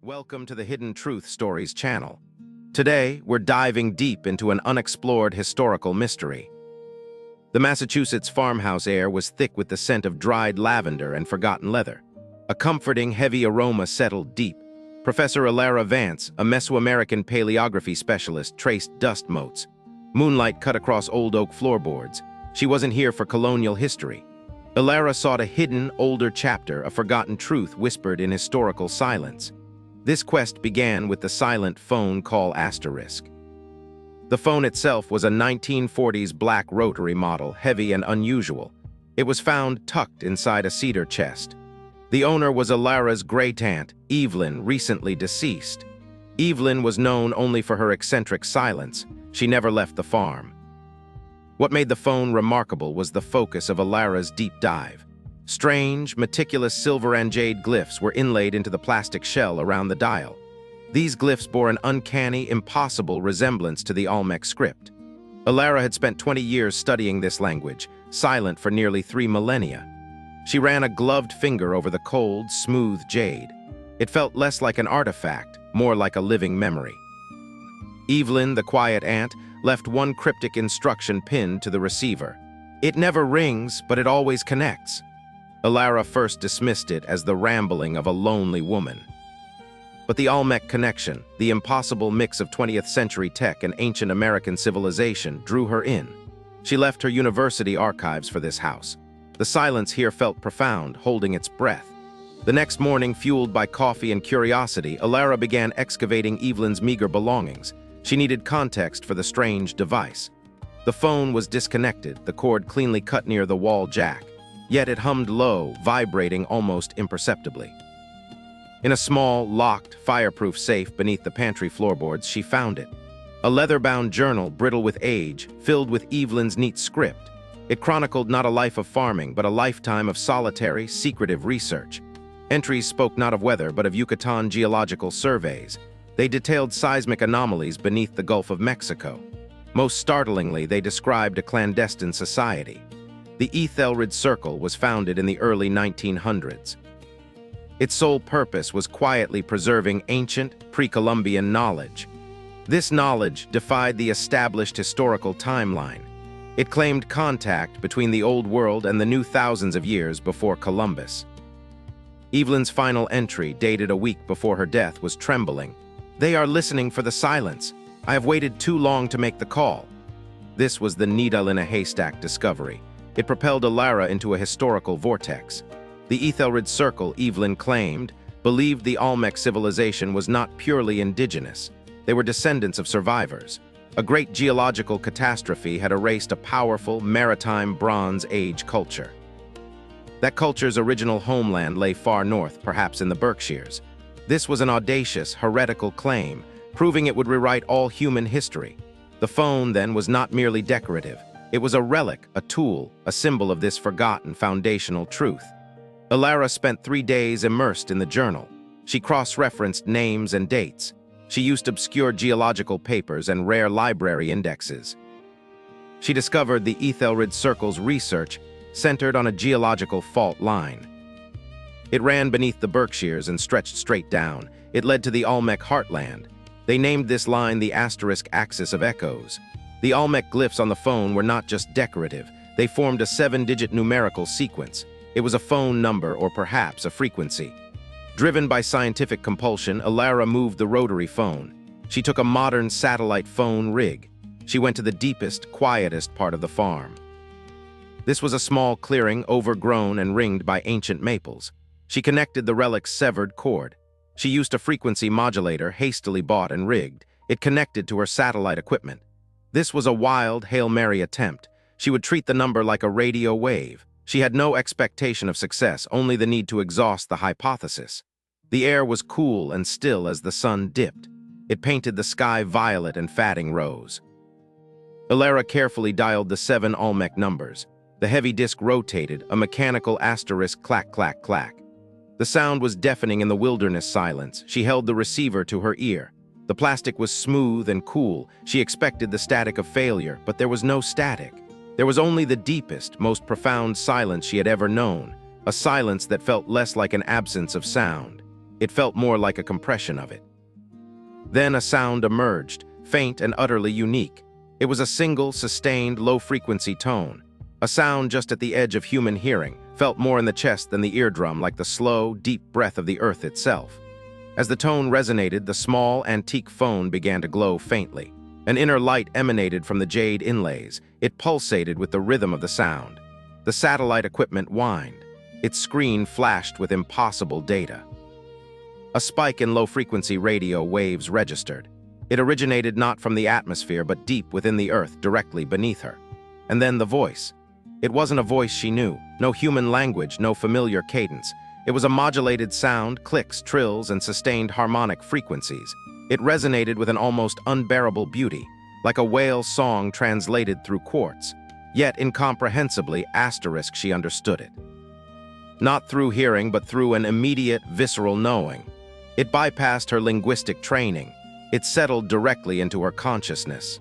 Welcome to the Hidden Truth Stories channel. Today, we're diving deep into an unexplored historical mystery. The Massachusetts farmhouse air was thick with the scent of dried lavender and forgotten leather. A comforting, heavy aroma settled deep. Professor Alara Vance, a Mesoamerican paleography specialist, traced dust motes. Moonlight cut across old oak floorboards. She wasn't here for colonial history. Alara sought a hidden, older chapter, a forgotten truth whispered in historical silence. This quest began with the silent phone call asterisk. The phone itself was a 1940s black rotary model, heavy and unusual. It was found tucked inside a cedar chest. The owner was Alara's great aunt, Evelyn, recently deceased. Evelyn was known only for her eccentric silence. She never left the farm. What made the phone remarkable was the focus of Alara's deep dive. Strange, meticulous silver and jade glyphs were inlaid into the plastic shell around the dial. These glyphs bore an uncanny, impossible resemblance to the Olmec script. Alara had spent 20 years studying this language, silent for nearly 3 millennia. She ran a gloved finger over the cold, smooth jade. It felt less like an artifact, more like a living memory. Evelyn, the quiet aunt, left one cryptic instruction pinned to the receiver. "It never rings, but it always connects." Alara first dismissed it as the rambling of a lonely woman. But the Olmec connection, the impossible mix of 20th century tech and ancient American civilization, drew her in. She left her university archives for this house. The silence here felt profound, holding its breath. The next morning, fueled by coffee and curiosity, Alara began excavating Evelyn's meager belongings. She needed context for the strange device. The phone was disconnected, the cord cleanly cut near the wall jack. Yet it hummed low, vibrating almost imperceptibly. In a small, locked, fireproof safe beneath the pantry floorboards, she found it. A leather-bound journal, brittle with age, filled with Evelyn's neat script. It chronicled not a life of farming, but a lifetime of solitary, secretive research. Entries spoke not of weather, but of Yucatan geological surveys. They detailed seismic anomalies beneath the Gulf of Mexico. Most startlingly, they described a clandestine society. The Ethelred Circle was founded in the early 1900s. Its sole purpose was quietly preserving ancient, pre-Columbian knowledge. This knowledge defied the established historical timeline. It claimed contact between the old world and the new thousands of years before Columbus. Evelyn's final entry, dated a week before her death, was trembling. "They are listening for the silence. I have waited too long to make the call." This was the needle in a haystack discovery. It propelled Alara into a historical vortex. The Ethelred Circle, Evelyn claimed, believed the Olmec civilization was not purely indigenous. They were descendants of survivors. A great geological catastrophe had erased a powerful, maritime Bronze Age culture. That culture's original homeland lay far north, perhaps in the Berkshires. This was an audacious, heretical claim, proving it would rewrite all human history. The phone, then, was not merely decorative. It was a relic, a tool, a symbol of this forgotten foundational truth. Alara spent 3 days immersed in the journal. She cross-referenced names and dates. She used obscure geological papers and rare library indexes. She discovered the Ethelred Circle's research centered on a geological fault line. It ran beneath the Berkshires and stretched straight down. It led to the Olmec heartland. They named this line the asterisk axis of echoes. The Olmec glyphs on the phone were not just decorative. They formed a 7-digit numerical sequence. It was a phone number, or perhaps a frequency. Driven by scientific compulsion, Alara moved the rotary phone. She took a modern satellite phone rig. She went to the deepest, quietest part of the farm. This was a small clearing, overgrown and ringed by ancient maples. She connected the relic's severed cord. She used a frequency modulator hastily bought and rigged. It connected to her satellite equipment. This was a wild, Hail Mary attempt. She would treat the number like a radio wave. She had no expectation of success, only the need to exhaust the hypothesis. The air was cool and still as the sun dipped. It painted the sky violet and fatting rose. Alara carefully dialed the 7 Olmec numbers. The heavy disc rotated, a mechanical asterisk clack, clack, clack. The sound was deafening in the wilderness silence. She held the receiver to her ear. The plastic was smooth and cool. She expected the static of failure, but there was no static. There was only the deepest, most profound silence she had ever known, a silence that felt less like an absence of sound. It felt more like a compression of it. Then a sound emerged, faint and utterly unique. It was a single, sustained, low-frequency tone. A sound just at the edge of human hearing, felt more in the chest than the eardrum, like the slow, deep breath of the earth itself. As the tone resonated, the small, antique phone began to glow faintly. An inner light emanated from the jade inlays. It pulsated with the rhythm of the sound. The satellite equipment whined. Its screen flashed with impossible data. A spike in low-frequency radio waves registered. It originated not from the atmosphere, but deep within the earth, directly beneath her. And then the voice. It wasn't a voice she knew, no human language, no familiar cadence. It was a modulated sound, clicks, trills, and sustained harmonic frequencies. It resonated with an almost unbearable beauty, like a whale song translated through quartz. Yet incomprehensibly, she understood it. Not through hearing, but through an immediate, visceral knowing. It bypassed her linguistic training. It settled directly into her consciousness.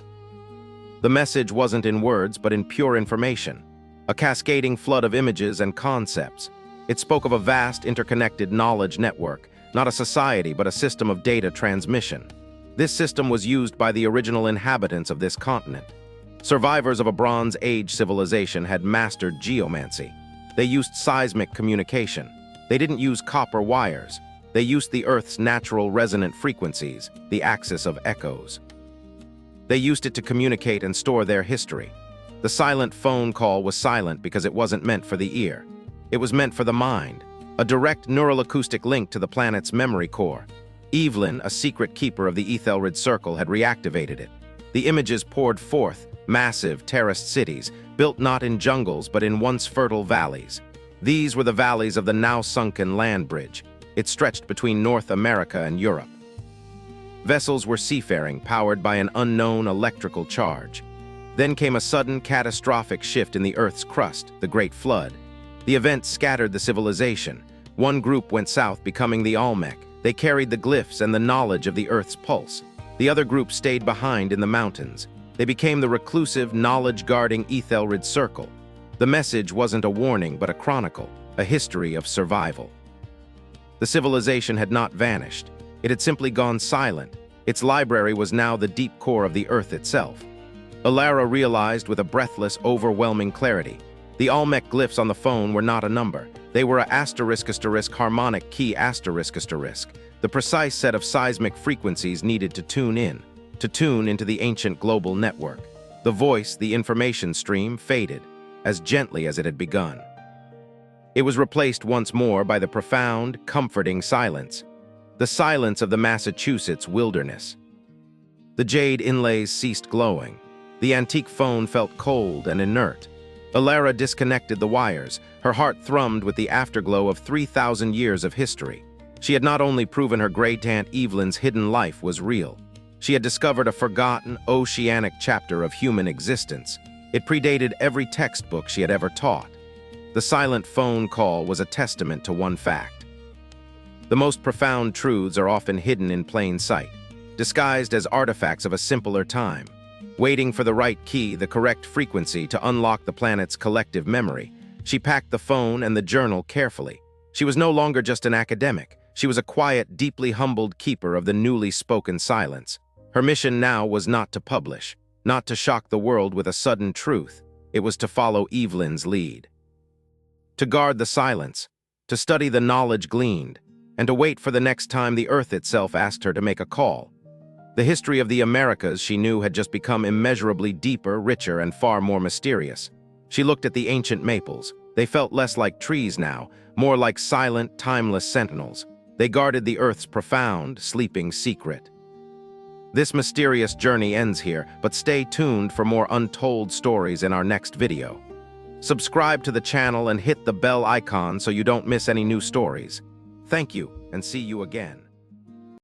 The message wasn't in words, but in pure information. A cascading flood of images and concepts. It spoke of a vast, interconnected knowledge network, not a society, but a system of data transmission. This system was used by the original inhabitants of this continent. Survivors of a Bronze Age civilization had mastered geomancy. They used seismic communication. They didn't use copper wires. They used the Earth's natural resonant frequencies, the axis of echoes. They used it to communicate and store their history. The silent phone call was silent because it wasn't meant for the ear. It was meant for the mind, a direct neural acoustic link to the planet's memory core. Evelyn, a secret keeper of the Ethelred Circle, had reactivated it. The images poured forth, massive, terraced cities, built not in jungles but in once fertile valleys. These were the valleys of the now-sunken land bridge. It stretched between North America and Europe. Vessels were seafaring, powered by an unknown electrical charge. Then came a sudden, catastrophic shift in the Earth's crust, the Great Flood. The event scattered the civilization. One group went south, becoming the Olmec. They carried the glyphs and the knowledge of the Earth's pulse. The other group stayed behind in the mountains. They became the reclusive, knowledge-guarding Ethelred Circle. The message wasn't a warning, but a chronicle, a history of survival. The civilization had not vanished. It had simply gone silent. Its library was now the deep core of the Earth itself. Alara realized with a breathless, overwhelming clarity. The Olmec glyphs on the phone were not a number. They were a *** harmonic key ***, the precise set of seismic frequencies needed to tune into the ancient global network. The voice, the information stream, faded, as gently as it had begun. It was replaced once more by the profound, comforting silence, the silence of the Massachusetts wilderness. The jade inlays ceased glowing. The antique phone felt cold and inert. Alara disconnected the wires. Her heart thrummed with the afterglow of 3,000 years of history. She had not only proven her great aunt Evelyn's hidden life was real. She had discovered a forgotten, oceanic chapter of human existence. It predated every textbook she had ever taught. The silent phone call was a testament to one fact. The most profound truths are often hidden in plain sight, disguised as artifacts of a simpler time. Waiting for the right key, the correct frequency to unlock the planet's collective memory, she packed the phone and the journal carefully. She was no longer just an academic. She was a quiet, deeply humbled keeper of the newly spoken silence. Her mission now was not to publish, not to shock the world with a sudden truth. It was to follow Evelyn's lead. To guard the silence, to study the knowledge gleaned, and to wait for the next time the Earth itself asked her to make a call. The history of the Americas, she knew, had just become immeasurably deeper, richer, and far more mysterious. She looked at the ancient maples. They felt less like trees now, more like silent, timeless sentinels. They guarded the Earth's profound, sleeping secret. This mysterious journey ends here, but stay tuned for more untold stories in our next video. Subscribe to the channel and hit the bell icon so you don't miss any new stories. Thank you, and see you again.